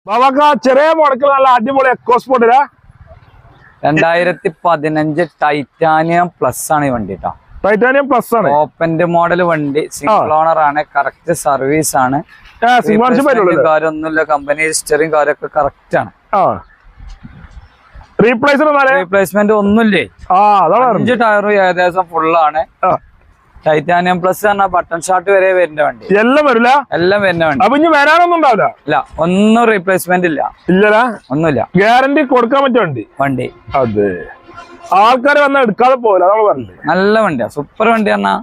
ബാബാക്ക ചെറിയ മുടക്കിൽ നല്ല അടിപൊളി എക്കോസ്പോർട്ടിലാ 2015 ടൈറ്റാനിയം പ്ലസ് ആണ് ഈ വണ്ടി കേട്ടോ. ടൈറ്റാനിയം പ്ലസ് ആണ്. ഓപ്പന്റെ മോഡൽ വണ്ടി, സിംഗിൾ ഓണർ ആണ്, കറക്റ്റ് സർവീസ് ആണ്, കാര്യമൊന്നുമില്ല, കമ്പനി ഹിസ്റ്ററിയും കാര്യമൊക്കെ കറക്റ്റ് ആണ്. റീപ്ലേസ്മെന്റ് ഒന്നുമില്ലേ. 5 ടയറും ഏകദേശം ഫുള്ളാണ്. ടൈറ്റാനിയം പ്ലസ് പറഞ്ഞാൽ ബട്ടൺ ഷാർട്ട് വരെ വരുന്ന വണ്ടി. എല്ലാം വരുന്ന വണ്ടി. വരാനൊന്നും ഉണ്ടാവില്ല. ഇല്ല, ഒന്നും റീപ്ലേസ്മെന്റ് ഇല്ല. ഇല്ലടാ, ഒന്നുമില്ല. ഗ്യാരണ്ടി കൊടുക്കാൻ പറ്റിയ വണ്ടി. അതെ, ആൾക്കാർ വന്നാൽ എടുക്കാതെ പോകില്ല. നമ്മൾ പറഞ്ഞത് നല്ല വണ്ടിയാ, സൂപ്പർ വണ്ടി പറഞ്ഞാ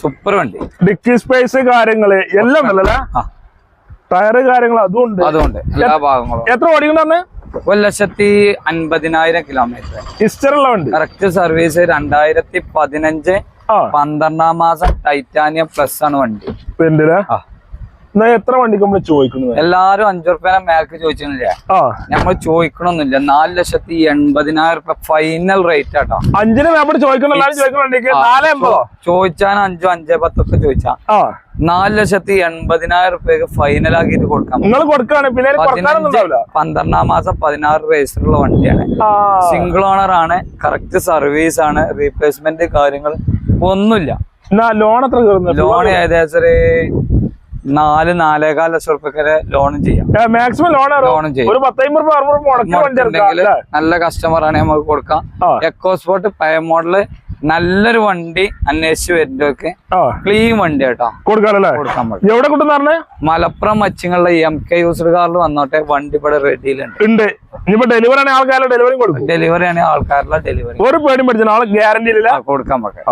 സൂപ്പർ വണ്ടി. ഡിക്കി സ്പേസ് കാര്യങ്ങള് എല്ലാം ഉണ്ടല്ലേ. ടയറ് കാര്യങ്ങൾ അതുകൊണ്ട് എല്ലാ ഭാഗങ്ങളും. എത്ര ഓടിക്കണ്ടെന്ന്? 1,50,000 കിലോമീറ്റർ ഹിസ്റ്ററുള്ള വണ്ടി. Correct service. 2015 12ാം മാസം ടൈറ്റാനിയം പ്ലസ് ആണ് വണ്ടി. എത്ര വണ്ടിക്ക് നമ്മള് ചോദിക്കുന്നത്? എല്ലാരും 5 റുപ്യ മേലേക്ക് ചോദിച്ചില്ല. നമ്മൾ ചോദിക്കണൊന്നുമില്ല. 4,80,000 റുപ്യ ഫൈനൽ റേറ്റ് ആട്ടോ. 5 ചോദിച്ചാൽ 5, 5, 10 ഒക്കെ ചോദിച്ചാ 4,80,000 റുപ്യക്ക് ഫൈനൽ ആക്കിയിട്ട് കൊടുക്കാം. 12ാം മാസം 16 രജിസ്റ്ററുള്ള വണ്ടിയാണ്. സിംഗിൾ ഓണർ ആണ്, കറക്റ്റ് സർവീസ് ആണ്, റീപ്ലേസ്മെന്റ് കാര്യങ്ങൾ ഒന്നുമില്ല. ലോൺ എത്ര? ലോൺ ഏകദേശം 4-4.5 ലക്ഷം റുപ്യ ലോണും ചെയ്യാം. മാക്സിമം ലോണും ചെയ്യും. നല്ല കസ്റ്റമർ ആണ്, നമുക്ക് കൊടുക്കാം. എക്കോസ്പോർട്ട് പഴയ മോഡല് നല്ലൊരു വണ്ടി അന്വേഷിച്ച് വരുന്നവർക്ക് ക്ലീൻ വണ്ടി കേട്ടോ കൊടുക്കാൻ പറ്റും. മലപ്പുറം മച്ചിങ്ങളുടെ MK യൂസ്ഡ് കാറിൽ വന്നോട്ടെ, വണ്ടി ഇവിടെ റെഡിയിലുണ്ട്. ഡെലിവറി ആണ് ആൾക്കാരുടെ ഡെലിവറി ഡെലിവറി ആണ് ആൾക്കാരുടെ ഡെലിവറി. ഒരു പേടിയും പഠിച്ചാൽ ഗ്യാരണ്ടി കൊടുക്കാൻ പറ്റും.